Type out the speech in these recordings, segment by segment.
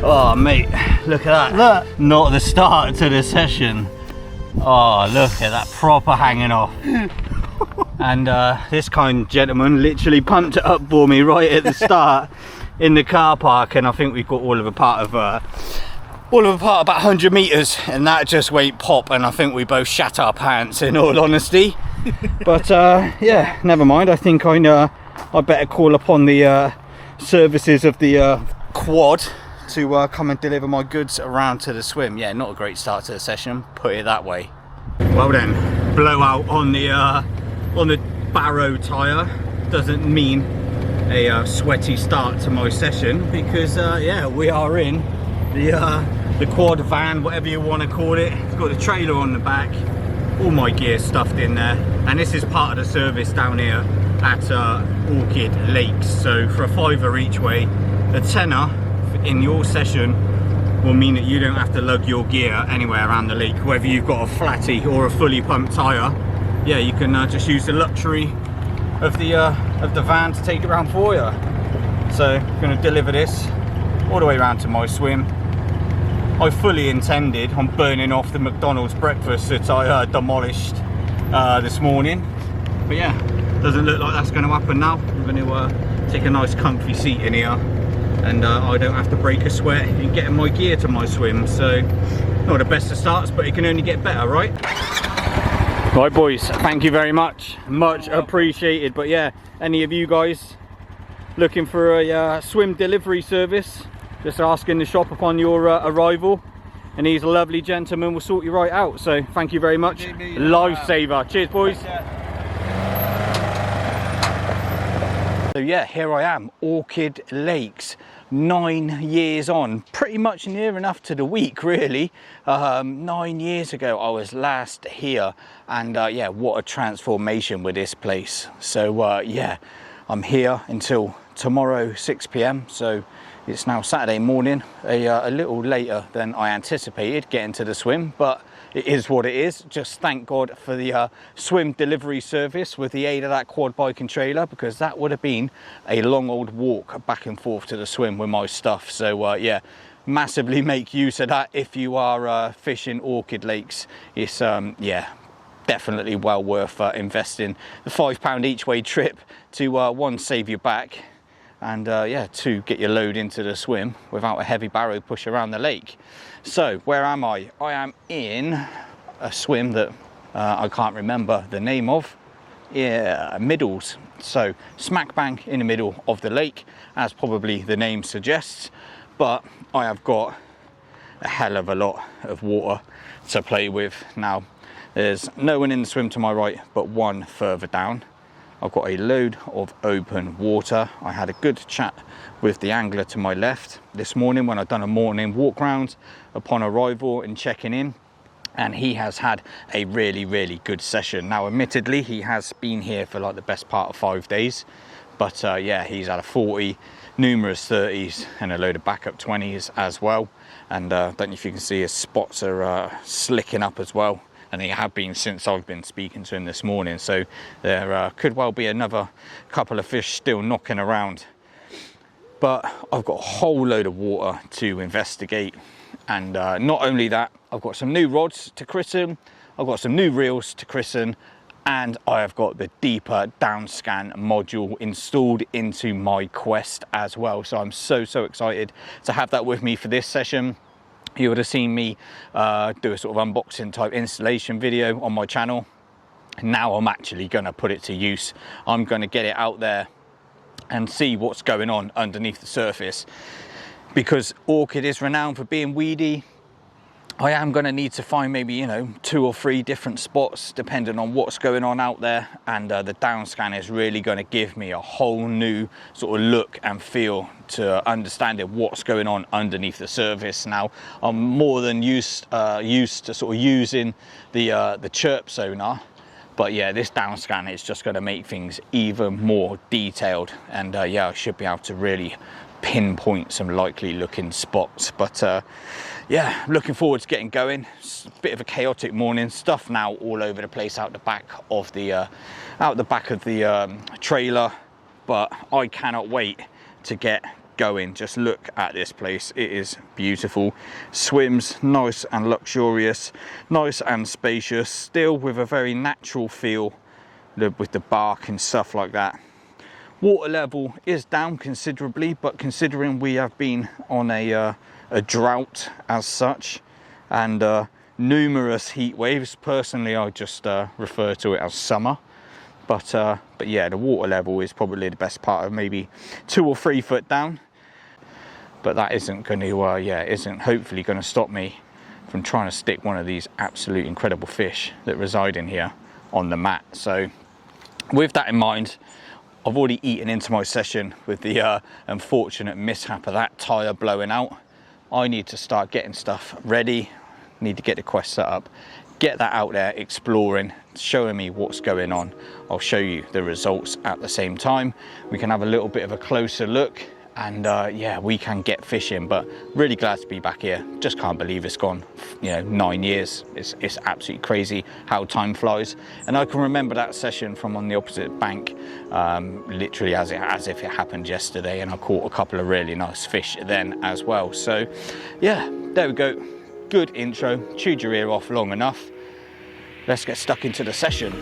Oh mate, look at that. Look. Not the start to the session. Oh, look at that, proper hanging off. And this kind gentleman literally pumped it up for me right at the start in the car park, and I think we got all of a part of about 100 meters, and that just went pop, and I think we both shat our pants, in all honesty. But yeah, never mind. I think I better call upon the services of the quad to come and deliver my goods around to the swim. Yeah, not a great start to the session, put it that way. Well then, blowout on the Barrow tyre doesn't mean a sweaty start to my session, because yeah, we are in the quad van, whatever you want to call it. It's got a trailer on the back, all my gear stuffed in there, and this is part of the service down here at Orchid Lakes. So for a £5 each way, a tenner in your session will mean that you don't have to lug your gear anywhere around the lake, whether you've got a flatty or a fully pumped tyre. Yeah, you can just use the luxury of the van to take it around for you. So I'm going to deliver this all the way around to my swim. I fully intended on burning off the McDonald's breakfast that I demolished this morning, but yeah, doesn't look like that's going to happen now. I'm going to take a nice comfy seat in here, and I don't have to break a sweat in getting my gear to my swim. So not the best of starts, but it can only get better, right? Right boys, thank you very much, much appreciated. But yeah, any of you guys looking for a swim delivery service, just ask in the shop upon your arrival, and these lovely gentlemen will sort you right out. So thank you very much, lifesaver. Cheers boys. So yeah, here I am, Orchid Lakes, 9 years on, pretty much near enough to the week really. 9 years ago I was last here, and yeah, what a transformation with this place. So yeah, I'm here until tomorrow 6 PM, so it's now Saturday morning, a little later than I anticipated getting to the swim, but it is what it is. Just thank God for the swim delivery service with the aid of that quad bike and trailer, because that would have been a long old walk back and forth to the swim with my stuff. So yeah, massively make use of that if you are fishing Orchid Lakes. It's yeah, definitely well worth investing the £5 each way trip to one, save your back, and yeah, to get your load into the swim without a heavy barrow push around the lake. So where am I? I am in a swim that I can't remember the name of. Yeah, Middles. So smack bang in the middle of the lake, as probably the name suggests, but I have got a hell of a lot of water to play with. Now there's no one in the swim to my right, but one further down. I've got a load of open water. I had a good chat with the angler to my left this morning when I'd done a morning walk round upon arrival and checking in, and he has had a really good session. Now admittedly he has been here for like the best part of 5 days, but yeah, he's had a 40, numerous 30s, and a load of backup 20s as well. And I don't know if you can see his spots are slicking up as well, and they have been since I've been speaking to him this morning. So there could well be another couple of fish still knocking around. But I've got a whole load of water to investigate, And not only that, I've got some new rods to christen, I've got some new reels to christen, and I have got the Deeper DownScan module installed into my Quest as well. So I'm so excited to have that with me for this session. You would have seen me do a sort of unboxing type installation video on my channel. Now I'm actually going to put it to use. I'm going to get it out there and see what's going on underneath the surface. Because Orchid is renowned for being weedy, I am going to need to find maybe, you know, 2 or 3 different spots depending on what's going on out there. And the DownScan is really going to give me a whole new sort of look and feel to understanding what's going on underneath the surface. Now, I'm more than used to sort of using the CHIRP sonar. But yeah, this DownScan is just going to make things even more detailed. And yeah, I should be able to really pinpoint some likely looking spots. But yeah, looking forward to getting going. It's a bit of a chaotic morning, stuff now all over the place out the back of the trailer, but I cannot wait to get going. Just look at this place, it is beautiful. Swims nice and luxurious, nice and spacious, still with a very natural feel with the bark and stuff like that. Water level is down considerably, but considering we have been on a drought as such, and numerous heat waves, personally I just refer to it as summer. But yeah, the water level is probably the best part of maybe 2 or 3 foot down. But that isn't going to, isn't hopefully going to stop me from trying to stick one of these absolute incredible fish that reside in here on the mat. So with that in mind, I've already eaten into my session with the unfortunate mishap of that tyre blowing out. I need to start getting stuff ready, need to get the Quest set up, get that out there exploring, showing me what's going on. I'll show you the results at the same time. We can have a little bit of a closer look, and yeah, we can get fishing. But really glad to be back here. Just can't believe it's gone, you know, 9 years. It's absolutely crazy how time flies. And I can remember that session from on the opposite bank, literally as if it happened yesterday, and I caught a couple of really nice fish then as well. So yeah, there we go. Good intro, chewed your ear off long enough. Let's get stuck into the session.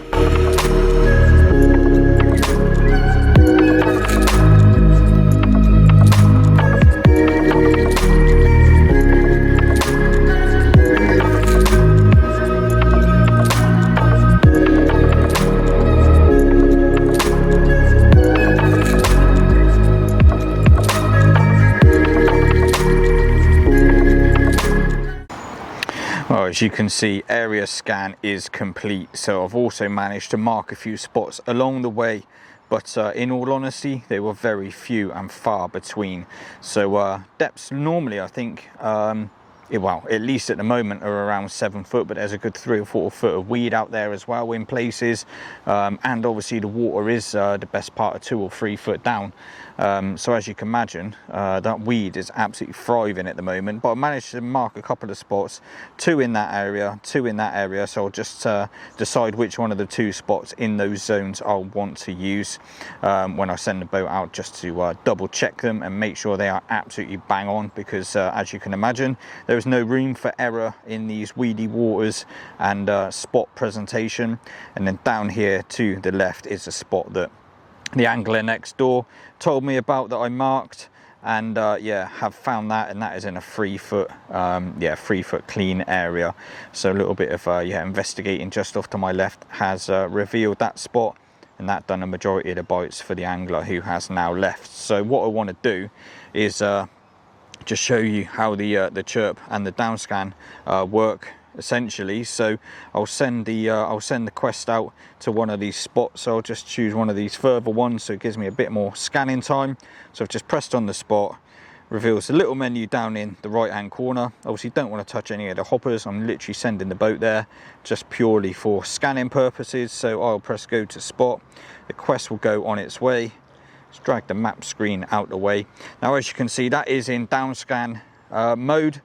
Well, as you can see, area scan is complete. So I've also managed to mark a few spots along the way, but in all honesty, they were very few and far between. So depths normally, I think, well, at least at the moment, are around 7 foot, but there's a good 3 or 4 foot of weed out there as well in places. And obviously the water is the best part of 2 or 3 foot down. So as you can imagine, that weed is absolutely thriving at the moment. But I managed to mark a couple of spots, 2 in that area, 2 in that area. So I'll just decide which one of the 2 spots in those zones I'll want to use when I send the boat out, just to double check them and make sure they are absolutely bang on. Because as you can imagine, there's no room for error in these weedy waters and spot presentation. And then down here to the left is a spot that the angler next door told me about that I marked, and yeah, have found that, and that is in a 3 foot 3 foot clean area. So a little bit of yeah, investigating just off to my left has revealed that spot, and that done a majority of the bites for the angler who has now left. So what I want to do is just show you how the CHIRP and the DownScan work essentially. So I'll send the Quest out to one of these spots. So I'll just choose one of these further ones, so it gives me a bit more scanning time. So I've just pressed on the spot, reveals a little menu down in the right hand corner. Obviously don't want to touch any of the hoppers. I'm literally sending the boat there just purely for scanning purposes. So I'll press go to spot, the Quest will go on its way. Let's drag the map screen out the way. Now as you can see, that is in DownScan mode.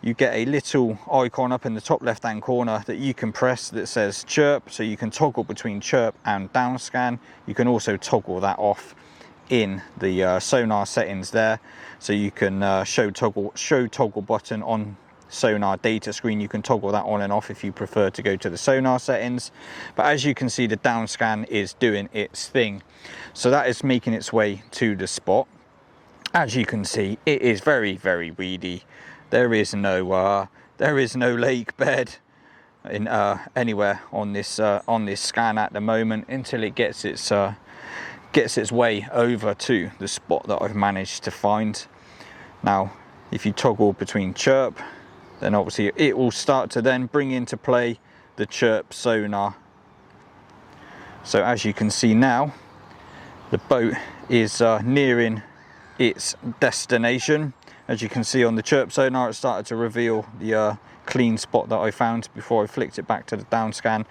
You get a little icon up in the top left hand corner that you can press that says CHIRP, so you can toggle between CHIRP and DownScan. You can also toggle that off in the sonar settings there, so you can show toggle button on sonar data screen. You can toggle that on and off if you prefer to go to the sonar settings. But as you can see, the DownScan is doing its thing. So that is making its way to the spot. As you can see, it is very, very weedy. There is no lake bed in anywhere on this scan at the moment, until it gets its way over to the spot that I've managed to find. Now, if you toggle between CHIRP, then obviously it will start to then bring into play the CHIRP sonar. So as you can see now, the boat is nearing its destination. As you can see on the CHIRP sonar, it started to reveal the clean spot that I found before I flicked it back to the DownScan,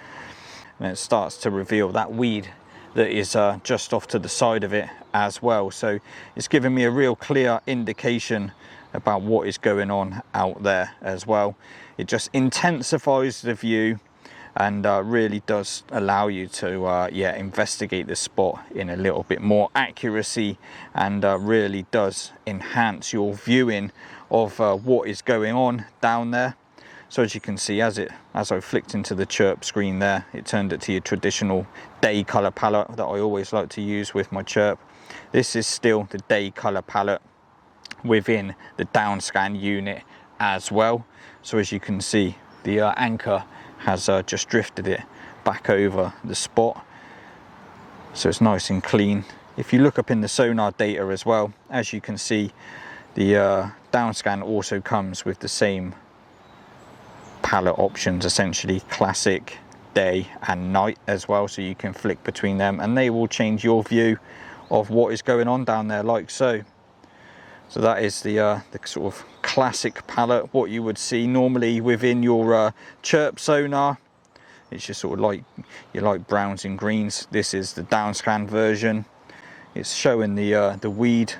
and it starts to reveal that weed that is just off to the side of it as well. So it's giving me a real clear indication about what is going on out there as well. It just intensifies the view and really does allow you to investigate the spot in a little bit more accuracy, and really does enhance your viewing of what is going on down there. So as you can see, as I flicked into the CHIRP screen there, it turned it to your traditional day color palette that I always like to use with my CHIRP. This is still the day color palette within the DownScan unit as well. So as you can see, the anchor has just drifted it back over the spot, so it's nice and clean. If you look up in the sonar data as well, as you can see, the DownScan also comes with the same palette options, essentially classic, day and night as well, so you can flick between them and they will change your view of what is going on down there, like so. So that is the sort of classic palette, what you would see normally within your CHIRP sonar. It's just sort of like your light browns and greens. This is the DownScan version. It's showing the weed.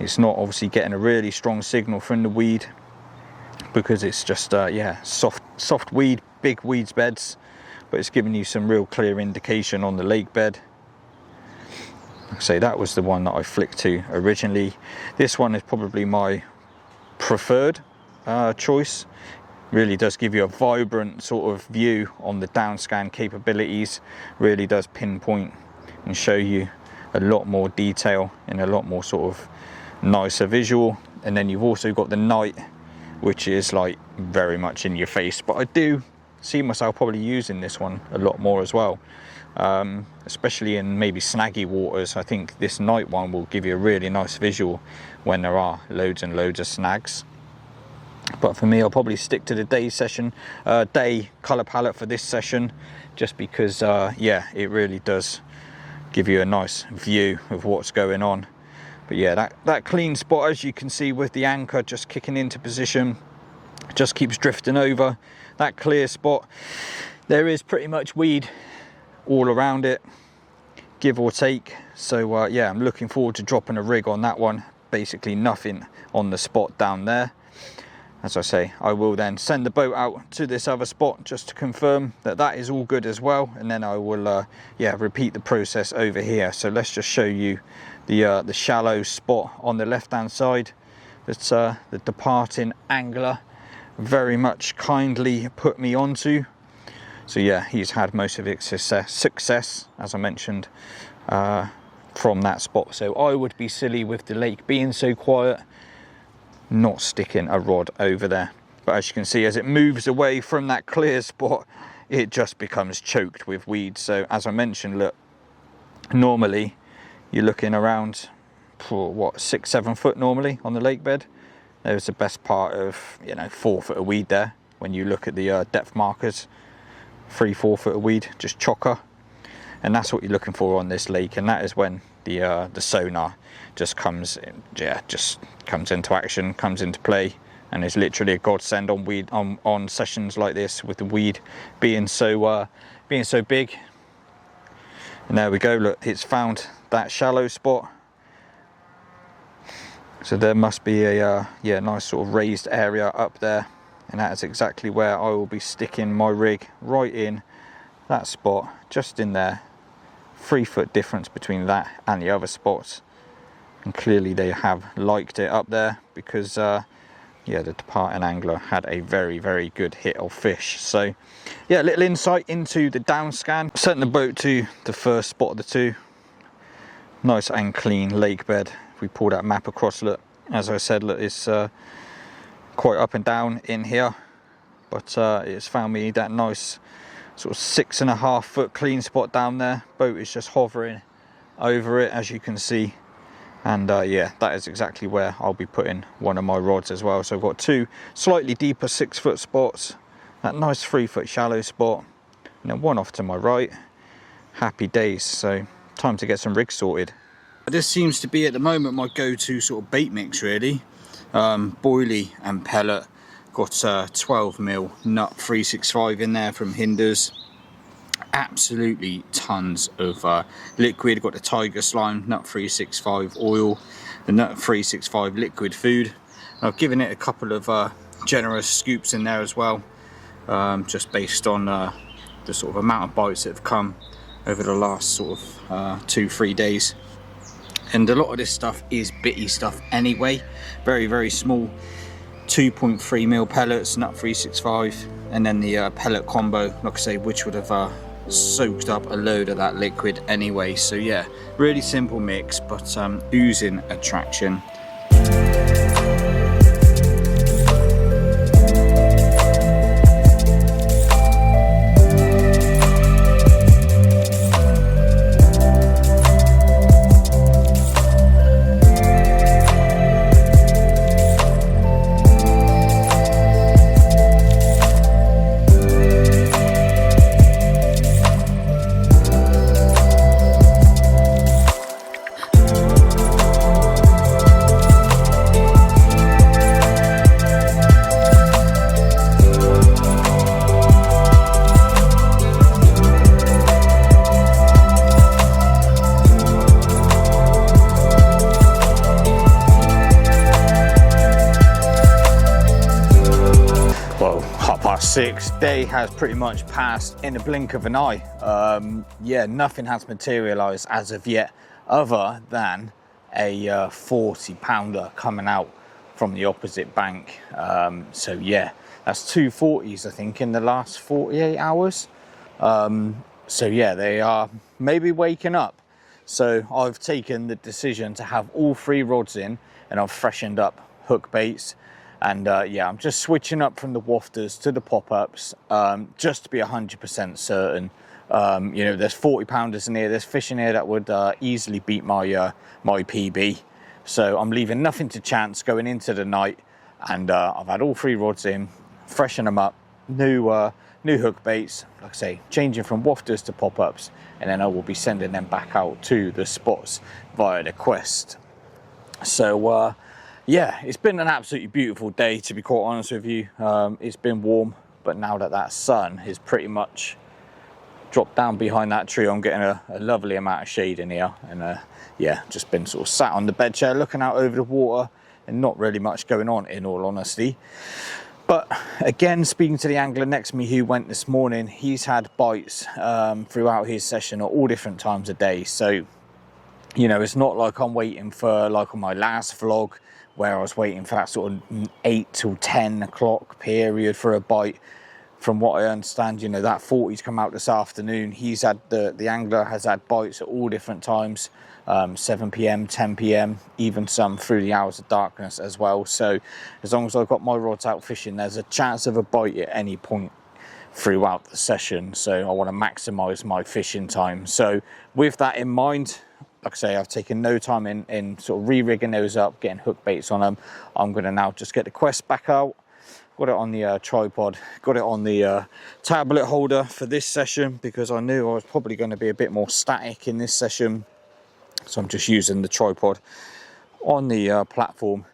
It's not obviously getting a really strong signal from the weed, because it's just soft weed, big weeds beds, but it's giving you some real clear indication on the lake bed. Like I say, that was the one that I flicked to originally. This one is probably my preferred choice. Really does give you a vibrant sort of view on the DownScan capabilities. Really does pinpoint and show you a lot more detail in a lot more sort of nicer visual. And then you've also got the night, which is like very much in your face, but I do see myself probably using this one a lot more as well, especially in maybe snaggy waters. I think this night one will give you a really nice visual when there are loads and loads of snags. But for me, I'll probably stick to the day session, day color palette for this session, just because it really does give you a nice view of what's going on. But yeah, that clean spot, as you can see, with the anchor just kicking into position, just keeps drifting over. That clear spot, there is pretty much weed all around it, give or take. So yeah, I'm looking forward to dropping a rig on that one. Basically nothing on the spot down there. As I say, I will then send the boat out to this other spot just to confirm that that is all good as well, and then I will repeat the process over here. So let's just show you the shallow spot on the left hand side. That's the departing angler very much kindly put me onto. So yeah, he's had most of his success, as I mentioned, from that spot. So I would be silly, with the lake being so quiet, not sticking a rod over there. But as you can see, as it moves away from that clear spot, it just becomes choked with weeds. So as I mentioned, look, normally you're looking around for what, 6-7 foot normally on the lake bed. There's the best part of 4 foot of weed there. When you look at the depth markers, 3-4 foot of weed, just chocker. And that's what you're looking for on this lake, and that is when the sonar just comes in, just comes into action, comes into play, and is literally a godsend on weed on sessions like this, with the weed being so big. And there we go, look, it's found that shallow spot. So there must be a nice sort of raised area up there, and that is exactly where I will be sticking my rig, right in that spot, just in there. 3 foot difference between that and the other spots, and clearly they have liked it up there, because yeah, the departing angler had a very, very good hit of fish. So yeah, a little insight into the DownScan. Sent the boat to the first spot of the two. Nice and clean lake bed. If we pull that map across, look, as I said, look, it's quite up and down in here, but it's found me that nice sort of 6.5 foot clean spot down there. Boat is just hovering over it, as you can see. And yeah, that is exactly where I'll be putting one of my rods as well. So I've got two slightly deeper 6 foot spots, that nice 3 foot shallow spot, and then one off to my right. Happy days. So time to get some rigs sorted. This seems to be at the moment my go-to sort of bait mix, really. Boilie and pellet. Got 12mm nut 365 in there from Hinders. Absolutely tons of liquid. Got the Tiger Slime nut 365 oil, the nut 365 liquid food. I've given it a couple of generous scoops in there as well, just based on the sort of amount of bites that have come over the last sort of 2-3 days. And a lot of this stuff is bitty stuff anyway. Very, very small 2.3mm pellets, nut 365, and then the pellet combo, like I say, which would have soaked up a load of that liquid anyway. So yeah, really simple mix, but oozing attraction. Day has pretty much passed in a blink of an eye. Yeah, nothing has materialized as of yet, other than a 40 pounder coming out from the opposite bank. So yeah, that's 2 40s I think in the last 48 hours. So yeah, they are maybe waking up. So I've taken the decision to have all 3 rods in, and I've freshened up hook baits. And yeah, I'm just switching up from the wafters to the pop-ups, just to be 100% certain. You know, there's 40 pounders in here, there's fish in here that would easily beat my my PB. So I'm leaving nothing to chance going into the night, and I've had all 3 rods in, freshen them up, new hook baits, like I say, changing from wafters to pop-ups, and then I will be sending them back out to the spots via the Quest. So yeah, it's been an absolutely beautiful day, to be quite honest with you. It's been warm, but now that sun is pretty much dropped down behind that tree, I'm getting a lovely amount of shade in here. And yeah, just been sort of sat on the bed chair looking out over the water, and not really much going on, in all honesty. But again, speaking to the angler next to me who went this morning, he's had bites throughout his session at all different times of day. So, you know, it's not like I'm waiting for, like on my last vlog, where I was waiting for that sort of 8 till 10 o'clock period for a bite. From what I understand, you know, that 40's come out this afternoon. He's had, the angler has had bites at all different times, 7 p.m, 10 p.m, even some through the hours of darkness as well. So as long as I've got my rods out fishing, there's a chance of a bite at any point throughout the session. So I want to maximize my fishing time. So with that in mind, like I say, I've taken no time in sort of re-rigging those up, getting hook baits on them. I'm going to now just get the Quest back out. Got it on the tripod, got it on the tablet holder for this session, because I knew I was probably going to be a bit more static in this session. So I'm just using the tripod on the platform.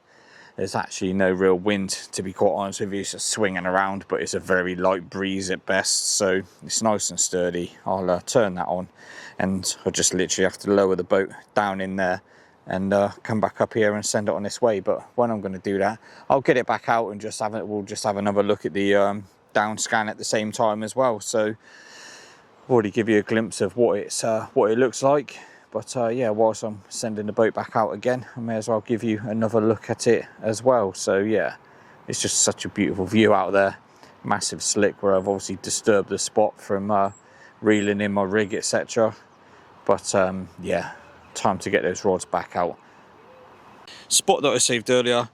There's actually no real wind, to be quite honest with you. It's just swinging around, but it's a very light breeze at best, so it's nice and sturdy. I'll turn that on, and I'll just literally have to lower the boat down in there and come back up here and send it on this way. But when I'm going to do that, I'll get it back out and just have it. We'll just have another look at the DownScan at the same time as well. So I've already give you a glimpse of what it looks like. But yeah, whilst I'm sending the boat back out again, I may as well give you another look at it as well. So yeah, it's just such a beautiful view out there. Massive slick where I've obviously disturbed the spot from reeling in my rig, etc. But yeah, time to get those rods back out. Spot that I saved earlier,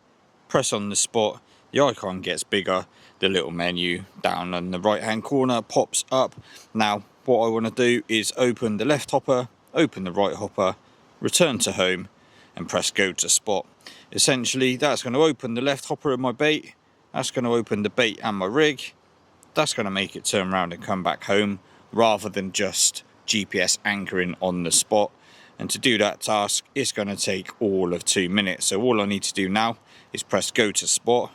press on the spot, the icon gets bigger, the little menu down in the right hand corner pops up. Now what I want to do is open the left hopper, open the right hopper, return to home and press go to spot. Essentially that's going to open the left hopper of my bait, that's going to open the bait and my rig, that's going to make it turn around and come back home rather than just GPS anchoring on the spot. And to do that task, it's going to take all of 2 minutes. So all I need to do now is press go to spot.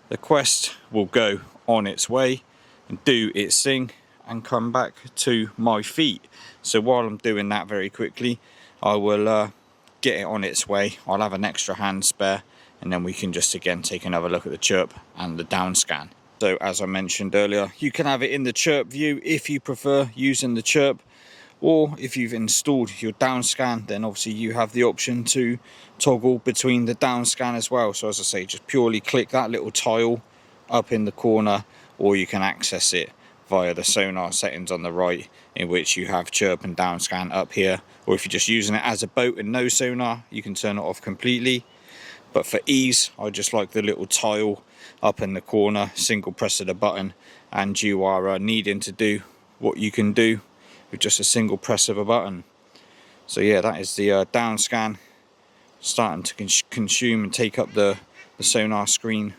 The quest will go on its way and do its thing and come back to my feet. So while I'm doing that very quickly, I will get it on its way. I'll have an extra hand spare, and then we can just again take another look at the CHIRP and the DownScan. So as I mentioned earlier, you can have it in the CHIRP view if you prefer using the CHIRP. Or if you've installed your DownScan, then obviously you have the option to toggle between the DownScan as well. So as I say, just purely click that little tile up in the corner, or you can access it via the sonar settings on the right, in which you have CHIRP and DownScan up here. Or if you're just using it as a boat and no sonar, you can turn it off completely. But for ease, I just like the little tile up in the corner, single press of the button, and you are needing to do what you can do with just a single press of a button. So yeah, that is the DownScan starting to consume and take up the sonar screen.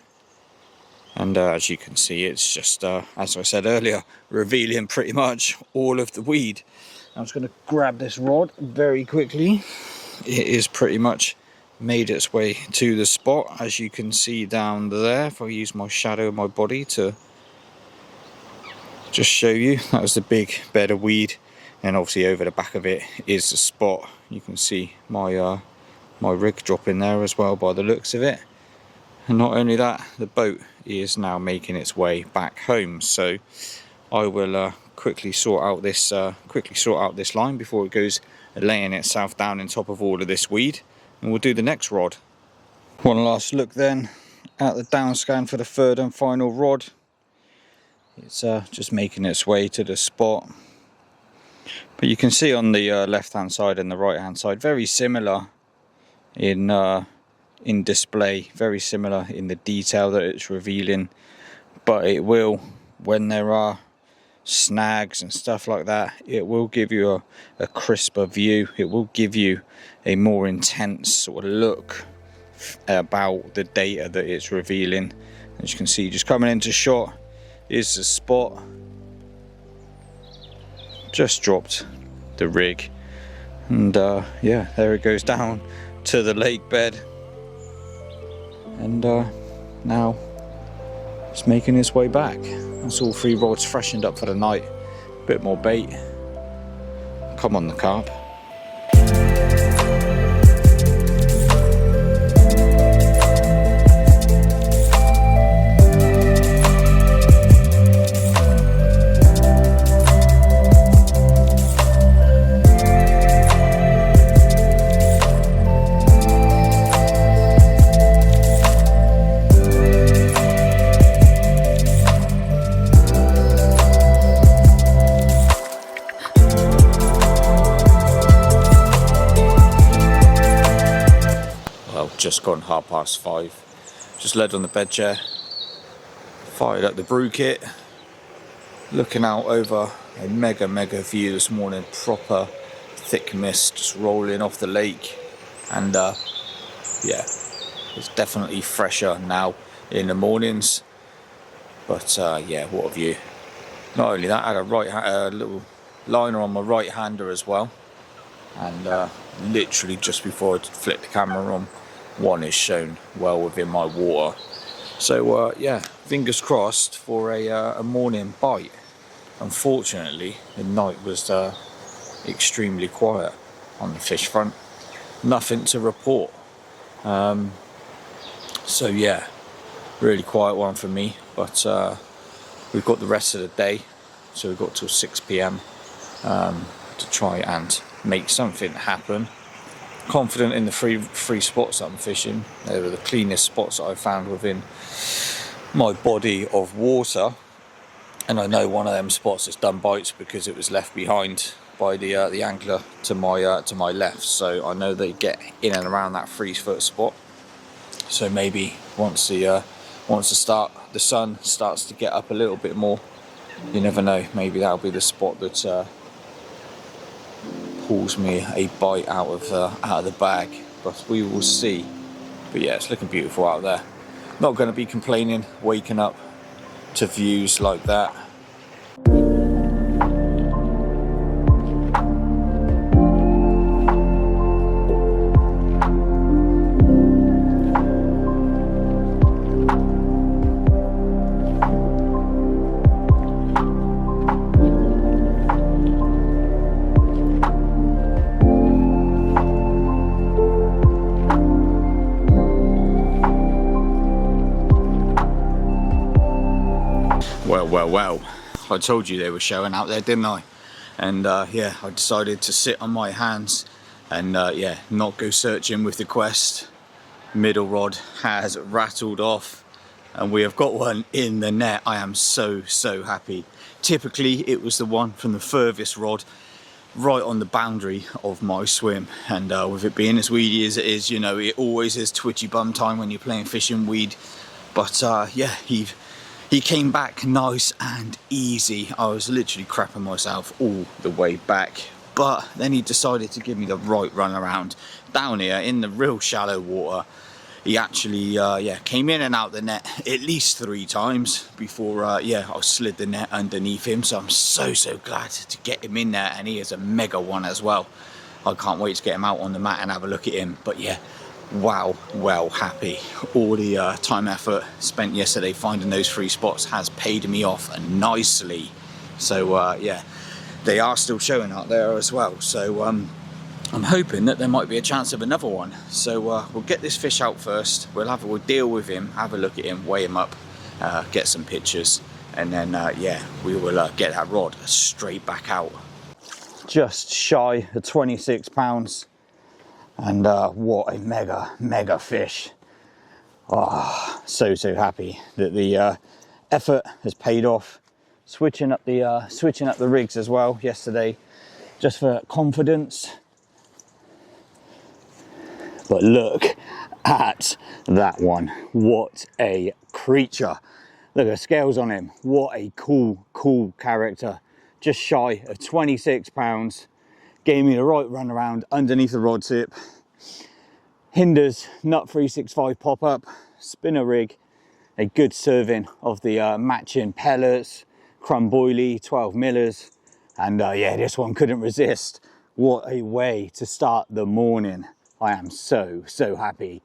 And as you can see, it's just, as I said earlier, revealing pretty much all of the weed. I'm just going to grab this rod very quickly. It is pretty much made its way to the spot, as you can see down there. If I use my shadow of my body to just show you, that was the big bed of weed, and obviously over the back of it is the spot. You can see my my rig dropping there as well by the looks of it. And not only that, the boat is now making its way back home. So I will quickly sort out this line before it goes laying itself down on top of all of this weed, and we'll do the next rod. One last look then at the DownScan for the third and final rod. It's just making its way to the spot, but you can see on the left hand side and the right hand side, very similar in display, very similar in the detail that it's revealing, but it will, when there are snags and stuff like that, it will give you a crisper view. It will give you a more intense sort of look about the data that it's revealing. As you can see, just coming into shot is the spot. Just dropped the rig, and yeah, there it goes down to the lake bed, and now it's making its way back. That's all 3 rods freshened up for the night. Bit more bait. Come on the carp. Just gone 5:30. Just led on the bed chair, fired up the brew kit, looking out over a mega view this morning. Proper thick mist just rolling off the lake, and yeah, it's definitely fresher now in the mornings. But yeah, what a view. Not only that, I had a little liner on my right hander as well, and literally just before I flipped the camera on, one is shown well within my water. So yeah, fingers crossed for a morning bite. Unfortunately, the night was extremely quiet on the fish front. Nothing to report. So yeah, really quiet one for me. But we've got the rest of the day, so we've got till 6 PM to try and make something happen. confident in the three spots that I'm fishing. They were the cleanest spots that I found within my body of water, and I know one of them spots has done bites because it was left behind by the angler to my left. So I know they get in and around that 3 foot spot. So maybe once the sun starts to get up a little bit more, you never know, maybe that'll be the spot that pulls me a bite out of the bag, but we will see. But yeah, it's looking beautiful out there. Not going to be complaining waking up to views like that. Well, I told you they were showing out there, didn't I? And yeah, I decided to sit on my hands and yeah, not go searching with the Quest. Middle rod has rattled off and we have got one in the net. I am so happy. Typically it was the one from the furthest rod, right on the boundary of my swim, and with it being as weedy as it is, you know, it always is twitchy bum time when you're playing fishing weed. But yeah, he came back nice and easy. I was literally crapping myself all the way back, but then he decided to give me the right run around down here in the real shallow water. He actually yeah, came in and out the net at least 3 times before yeah, I slid the net underneath him. So I'm so glad to get him in there, and he is a mega one as well. I can't wait to get him out on the mat and have a look at him. But yeah, wow, well happy. All the time effort spent yesterday finding those 3 spots has paid me off nicely. So yeah, they are still showing out there as well. So I'm hoping that there might be a chance of another one. So we'll get this fish out first. We'll deal with him, have a look at him, weigh him up, get some pictures, and then yeah, we will get that rod straight back out. Just shy of 26 pounds. And what a mega fish. Oh, so happy that the effort has paid off. Switching up the rigs as well yesterday, just for confidence. But look at that one. What a creature. Look at the scales on him. What a cool character. Just shy of 26 pounds. Gave me the right run around underneath the rod tip. Hinders nut 365 pop up, spinner rig, a good serving of the matching pellets, crumb boilie, 12 millers, and yeah, this one couldn't resist. What a way to start the morning. I am so happy.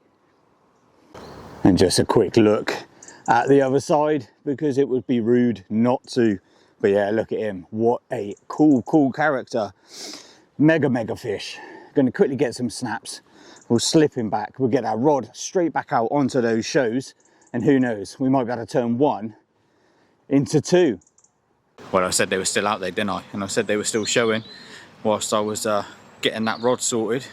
And just a quick look at the other side, because it would be rude not to. But yeah, look at him. What a cool character. Mega fish. Going to quickly get some snaps. We'll slip him back. We'll get our rod straight back out onto those shows, and who knows, we might be able to turn 1 into 2. Well, I said they were still out there, didn't I? And I said they were still showing whilst I was getting that rod sorted.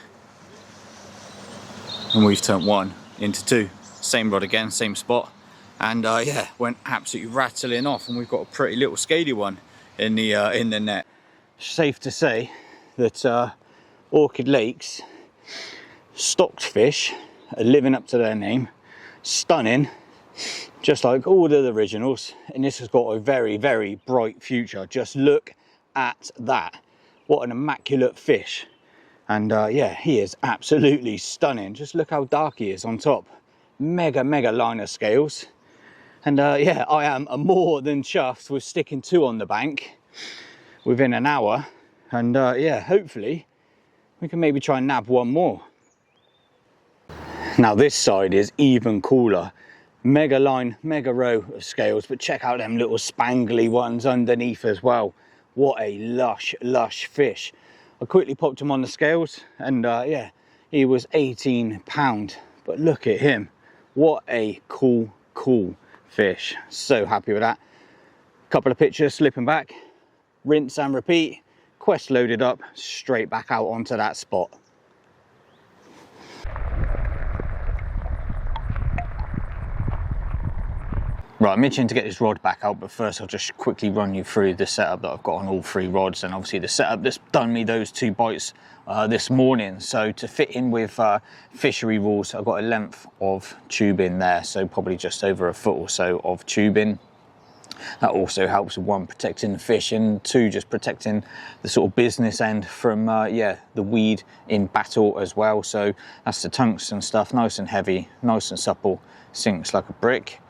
And we've turned 1 into 2. Same rod again, same spot. And yeah, went absolutely rattling off, and we've got a pretty little scaly one in the net. Safe to say that Orchid Lakes stocked fish are living up to their name. Stunning, just like all the originals, and this has got a very bright future. Just look at that. What an immaculate fish. And yeah, he is absolutely stunning. Just look how dark he is on top. Mega liner scales. And yeah, I am more than chuffed with sticking 2 on the bank within an hour. And yeah, hopefully we can maybe try and nab 1 more. Now this side is even cooler. Mega line, mega row of scales, but check out them little spangly ones underneath as well. What a lush fish. I quickly popped him on the scales, and yeah, he was 18 pound. But look at him. What a cool fish. So happy with that. Couple of pictures, slipping back, rinse and repeat. Quest loaded up, straight back out onto that spot. Right, I'm itching to get this rod back out, but first I'll just quickly run you through the setup that I've got on all 3 rods, and obviously the setup that's done me those 2 bites this morning. So to fit in with fishery rules, I've got a length of tubing there, so probably just over a foot or so of tubing. That also helps with 1, protecting the fish, and 2, just protecting the sort of business end from yeah, the weed in battle as well. So that's the tungsten stuff, nice and heavy, nice and supple, sinks like a brick.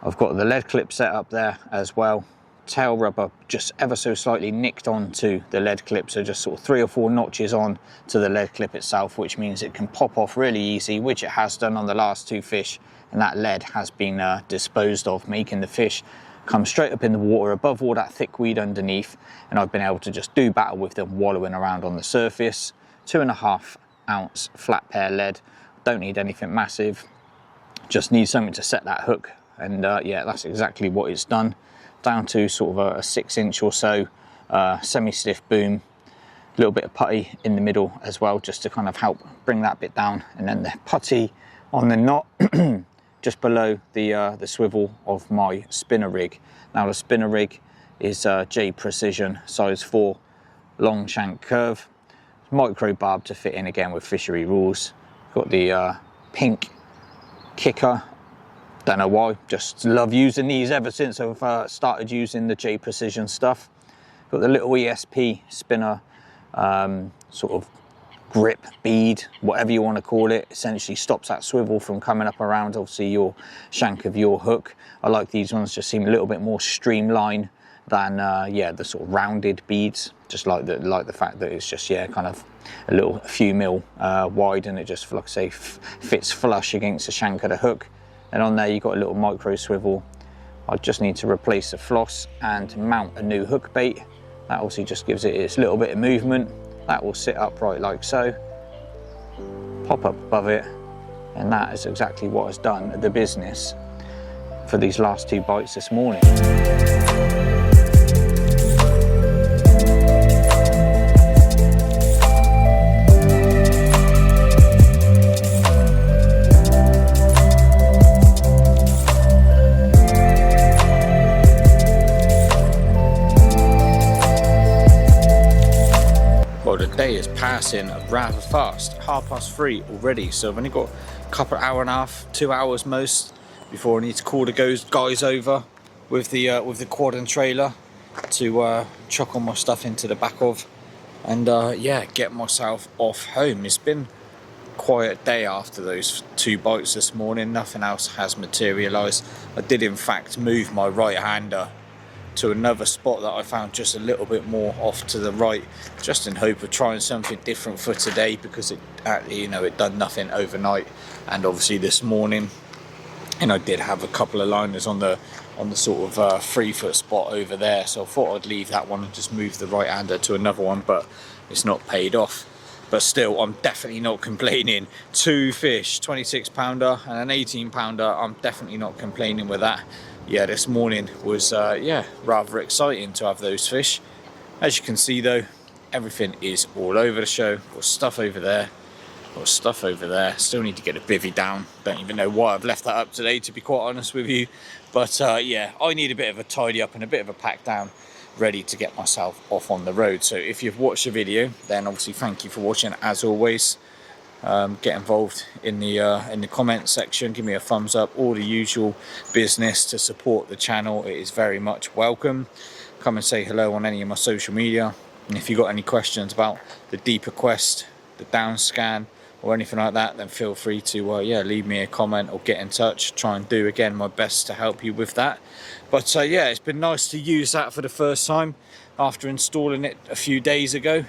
I've got the lead clip set up there as well. Tail rubber just ever so slightly nicked onto the lead clip, so just sort of 3 or 4 notches on to the lead clip itself, which means it can pop off really easy, which it has done on the last 2 fish, and that lead has been disposed of, making the fish come straight up in the water above all that thick weed underneath, and I've been able to just do battle with them wallowing around on the surface. 2.5 ounce flat pair lead, don't need anything massive, just need something to set that hook, and yeah, that's exactly what it's done. Down to sort of a 6-inch or so semi-stiff boom, a little bit of putty in the middle as well, just to kind of help bring that bit down, and then the putty on the knot just below the swivel of my spinner rig. Now the spinner rig is J Precision size 4 long shank curve, micro barb to fit in again with fishery rules. Got the pink kicker. Don't know why, just love using these ever since I've started using the J Precision stuff. Got the little ESP spinner sort of grip bead, whatever you want to call it. Essentially stops that swivel from coming up around obviously your shank of your hook. I like these ones, just seem a little bit more streamlined than yeah, the sort of rounded beads. Just like the fact that it's just, yeah, kind of a few mil wide, and it just, like I say, fits flush against the shank of the hook. And on there you got a little micro swivel. I just need to replace the floss and mount a new hook bait. That obviously just gives it its little bit of movement. That will sit upright like so, pop up above it, and that is exactly what has done the business for these last 2 bites this morning. Day is passing rather fast, 3:30 already, so I've only got a couple hour and a half, 2 hours most, before I need to call the guys over with the quad and trailer to chuck all my stuff into the back of, and yeah, get myself off home. It's been a quiet day after those 2 bites this morning, nothing else has materialised. I did in fact move my right hander to another spot that I found just a little bit more off to the right, just in hope of trying something different for today, because it actually, you know, it done nothing overnight, and obviously this morning, and I did have a couple of liners on the sort of 3-foot spot over there, so I thought I'd leave that one and just move the right hander to another one, but it's not paid off. But still, I'm definitely not complaining. 2 fish, 26 pounder and an 18 pounder, I'm definitely not complaining with that. Yeah, this morning was yeah, rather exciting to have those fish. As you can see though, everything is all over the show. Got stuff over there, got stuff over there. Still need to get a bivvy down. Don't even know why I've left that up today, to be quite honest with you. But yeah, I need a bit of a tidy up and a bit of a pack down, ready to get myself off on the road. So if you've watched the video, then obviously thank you for watching as always. Get involved in the comment section, give me a thumbs up, all the usual business to support the channel. It is very much welcome. Come and say hello on any of my social media, and if you've got any questions about the Deeper Quest, the DownScan, or anything like that, then feel free to yeah, leave me a comment or get in touch. Try and do again my best to help you with that. But yeah, it's been nice to use that for the first time after installing it a few days ago,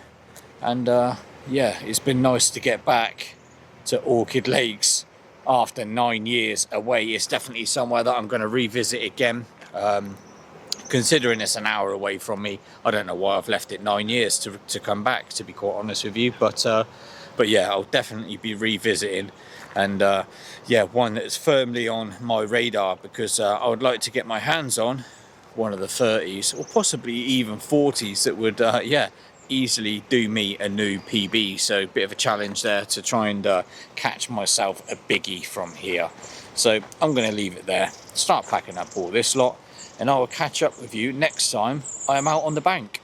and yeah, it's been nice to get back to Orchid Lakes after 9 years away. It's definitely somewhere that I'm going to revisit again. Considering it's an hour away from me, I don't know why I've left it 9 years to come back, to be quite honest with you. But yeah, I'll definitely be revisiting, and yeah, one that's firmly on my radar, because I would like to get my hands on one of the 30s or possibly even 40s that would yeah, easily do me a new PB, so a bit of a challenge there to try and catch myself a biggie from here. So I'm going to leave it there, start packing up all this lot, and I will catch up with you next time I am out on the bank.